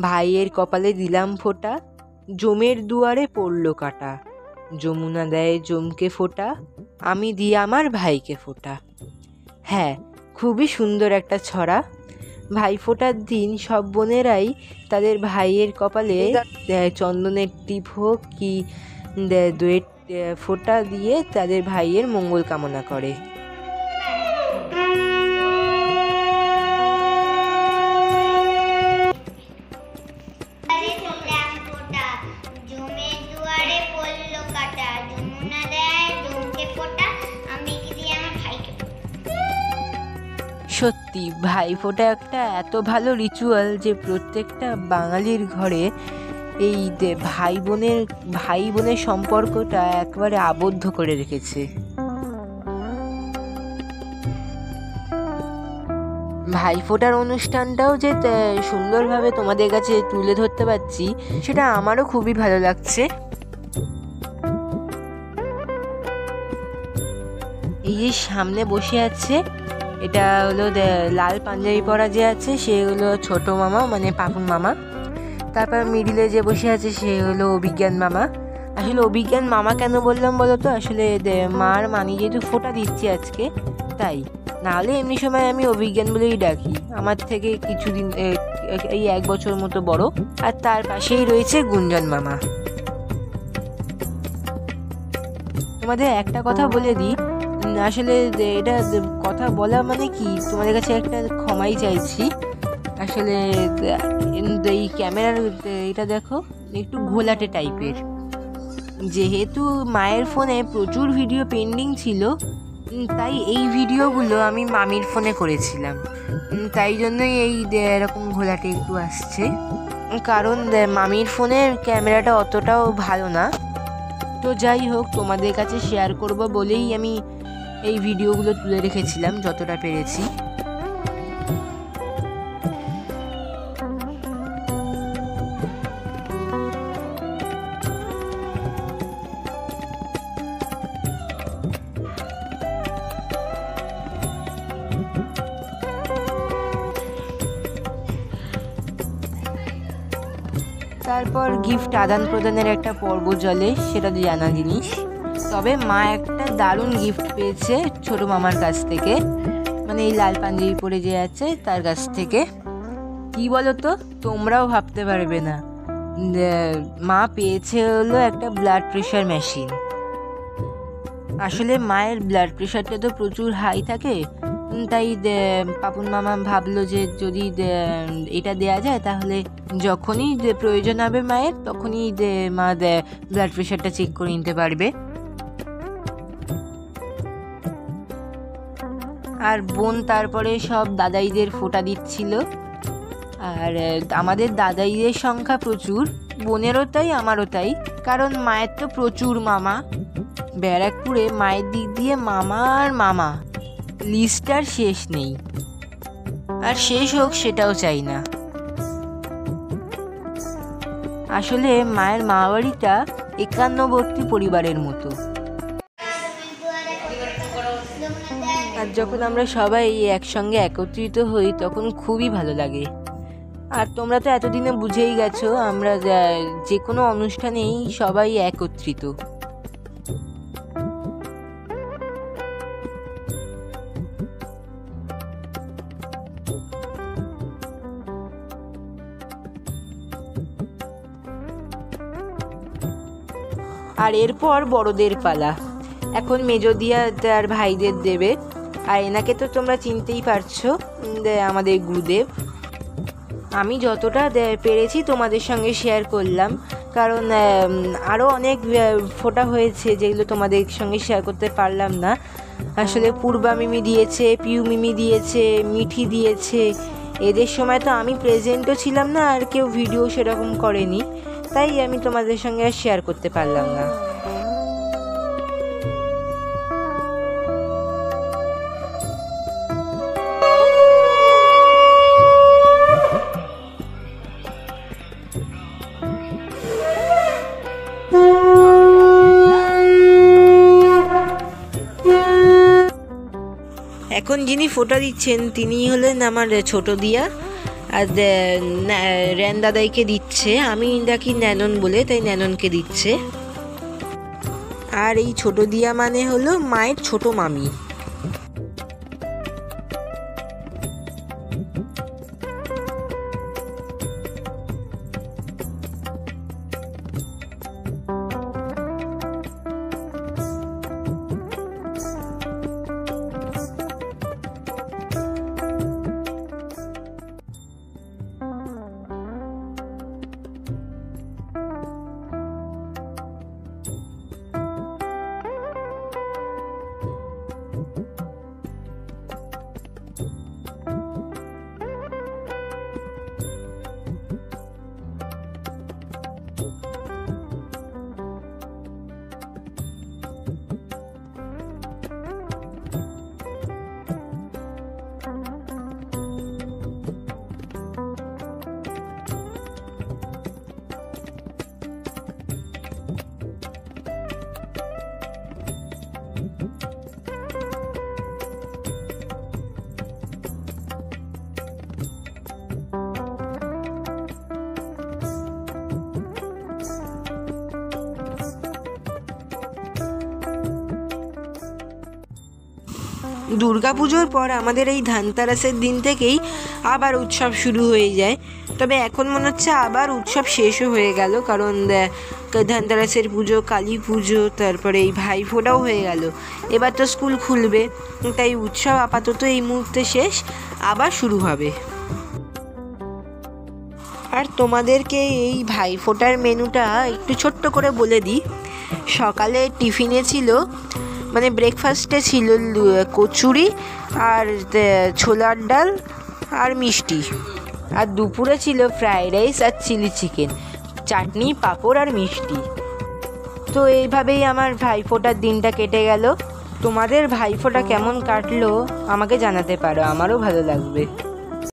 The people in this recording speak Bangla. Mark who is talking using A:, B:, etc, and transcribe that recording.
A: ভাইয়ের কপালে দিলাম ফোঁটা, জমের দুয়ারে পড়ল কাটা। যমুনা দেয় জমকে ফোঁটা, আমি দিই আমার ভাইকে ফোঁটা। হ্যাঁ, খুবই সুন্দর একটা ছড়া। ভাইফোঁটার দিন সব বোনেরাই তাদের ভাইয়ের কপালে চন্দনের টিপ হোক কি দইয়ের ফোঁটা দিয়ে তাদের ভাইয়ের মঙ্গল কামনা করে। সত্যি ভাইফোঁটা একটা এত ভালো রিচুয়াল যে প্রত্যেকটা বাঙালির ঘরে এই ভাই বোনের সম্পর্কটা একবারে আবদ্ধ করে রেখেছে। ভাইফোঁটার অনুষ্ঠানটাও যে সুন্দরভাবে তোমাদের কাছে তুলে ধরতে পারছি সেটা আমারও খুবই ভালো লাগছে। এই যে সামনে বসে আছে, এটা হলো লাল পাঞ্জাবি পরা যে আছে সে হলো ছোট মামা, মানে পাপুন মামা। তারপর মিডিলে যে বসে আছে সে হলো অভিজ্ঞান মামা। আসলে অভিজ্ঞান মামা কেন বললাম বলো তো, আসলে মার মানি যেহেতু ফোঁটা দিচ্ছি আজকে তাই, নাহলে এমনি সময় আমি অভিজ্ঞান বলেই ডাকি। আমার থেকে কিছুদিন এই 1 বছর মতো বড়। আর তার পাশেই রয়েছে গুঞ্জন মামা। তোমাদের একটা কথা বলে দিই, আসলে এটা কথা বলা মানে কি, তোমাদের কাছে একটা ক্ষমাই চাইছি। আসলে এই ক্যামেরার এটা দেখো একটু ঘোলাটে টাইপের, যেহেতু মায়ের ফোনে প্রচুর ভিডিও পেন্ডিং ছিল তাই এই ভিডিওগুলো আমি মামির ফোনে করেছিলাম, তাই জন্যই এই এরকম ঘোলাটে একটু আসছে। কারণ মামির ফোনের ক্যামেরাটা অতটাও ভালো না। তো যাই হোক, তোমাদের কাছে শেয়ার করব বলেই আমি এই ভিডিওগুলো তুলে রেখেছিলাম যতটা পেরেছি। তারপর গিফট আদান প্রদানের একটা পর্ব চলে, সেটা জানা জিনিস। তবে মা একটা দারুণ গিফট পেয়েছে ছোট মামার কাছ থেকে, মানে এই লাল পাঞ্জাবি পরে যে আছে তার কাছ থেকে। কি বলো তো, তোমরাও ভাবতে পারবে না, মা পেয়েছে হলো একটা ব্লাড প্রেশার মেশিন। আসলে মায়ের ব্লাড প্রেশারটা তো প্রচুর হাই থাকে, তাই পাপুন মামা ভাবলো যে যদি এটা দেয়া যায় তাহলে যখনই প্রয়োজন হবে মায়ের তখনই মা ব্লাড প্রেশারটা চেক করে নিতে পারবে। আর বোন তারপরে সব দাদাইদের ফোঁটা দিচ্ছিল। আর আমাদের দাদাইদের সংখ্যা প্রচুর, বোনেরও তাই আমারও তাই, কারণ মায়ের তো প্রচুর মামা। ব্যারাকপুরে মায়ের দিক দিয়ে মামা আর মামা, লিস্টটার শেষ নেই, আর শেষ হোক সেটাও চাই না। আসলে মায়ের মামাবাড়িটা 51বর্তী পরিবারের মতো। আর যখন আমরা সবাই একসঙ্গে একত্রিত হই তখন খুবই ভালো লাগে। আর তোমরা তো এতদিনে বুঝেই গেছো আমরা যে কোনো অনুষ্ঠানেই সবাই একত্রিত। আর এরপর বড়দের পালা, এখন মেজদিয়া তার ভাইদের দেবে। আর এনাকে তো তোমরা চিনতেই পারছো, আমাদের গুরুদেব। আমি যতটা পেরেছি তোমাদের সঙ্গে শেয়ার করলাম, কারণ আরও অনেক ফোঁটা হয়েছে যেগুলো তোমাদের সঙ্গে শেয়ার করতে পারলাম না। আসলে পূর্বা মিমি দিয়েছে, পিউ মিমি দিয়েছে, মিঠি দিয়েছে। এদের সময় তো আমি প্রেজেন্টও ছিলাম না, আর কেউ ভিডিও সেরকম করেনি, তাই আমি তোমাদের সঙ্গে আর শেয়ার করতে পারলাম না। এখন যিনি ফোঁটা দিচ্ছেন তিনি হলেন আমার ছোট দিয়া। আর র্যান দাদাইকে দিচ্ছে, আমি ডাকি ন্যানন বলে, তাই ন্যাননকে দিচ্ছে। আর এই ছোট দিয়া মানে হলো মায়ের ছোট মামি। দুর্গাপুজোর পর আমাদের এই ধানতেরাসের দিন থেকেই আবার উৎসব শুরু হয়ে যায়। তবে এখন মনে হচ্ছে আবার উৎসব শেষও হয়ে গেল, কারণ ধানতেরাসের পুজো, কালী পুজো, তারপরে এই ভাইফোঁটাও হয়ে গেল। এবার তো স্কুল খুলবে, তাই উৎসব আপাতত এই মুহূর্তে শেষ, আবার শুরু হবে। আর তোমাদেরকে এই ভাইফোঁটার মেনুটা একটু ছোট্ট করে বলে দিই। সকালে টিফিনে ছিল, মানে ব্রেকফাস্টে ছিল কচুরি আর ছোলার ডাল আর মিষ্টি। আর দুপুরে ছিল ফ্রাইড রাইস আর চিলি চিকেন, চাটনি, পাঁপড় আর মিষ্টি। তো এইভাবেই আমার ভাইফোঁটার দিনটা কেটে গেল। তোমাদের ভাইফোঁটা কেমন কাটলো আমাকে জানাতে পারো, আমারও ভালো লাগবে।